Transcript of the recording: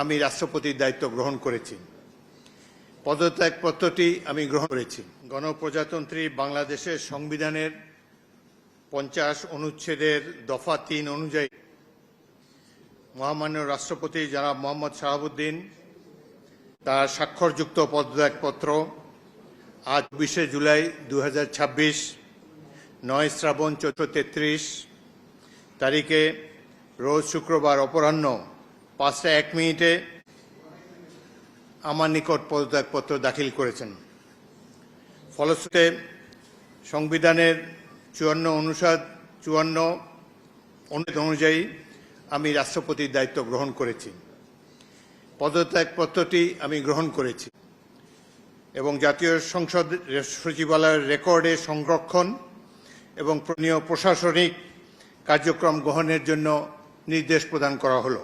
আমি রাষ্ট্রপতির দায়িত্ব গ্রহণ করেছি। পদত্যাগপত্রটি আমি গ্রহণ করেছি। গণপ্রজাতন্ত্রী বাংলাদেশের সংবিধানের 50 অনুচ্ছেদের দফা 3 অনুযায়ী মহামান্য রাষ্ট্রপতি জনাব মোহাম্মদ শাহাবুদ্দিন তার স্বাক্ষরযুক্ত পদত্যাগপত্র আজ 20 জুলাই 2026 9 শ্রাবণ 1433 তারিখে রোজ শুক্রবার অপরাহ্ন 5:01 আমার নিকট পদত্যাগপত্র দাখিল করেছেন। ফলশ্রুতিতে সংবিধানের 54 অনুচ্ছেদ 54 অনুযায়ী আমি রাষ্ট্রপতির দায়িত্ব গ্রহণ করেছি। পদত্যাগপত্রটি আমি গ্রহণ করেছি এবং জাতীয় সংসদ সচিবালয়ের রেকর্ডে সংরক্ষণ এবং প্রশাসনিক কার্যক্রম গ্রহণের জন্য নির্দেশ প্রদান করা হলো।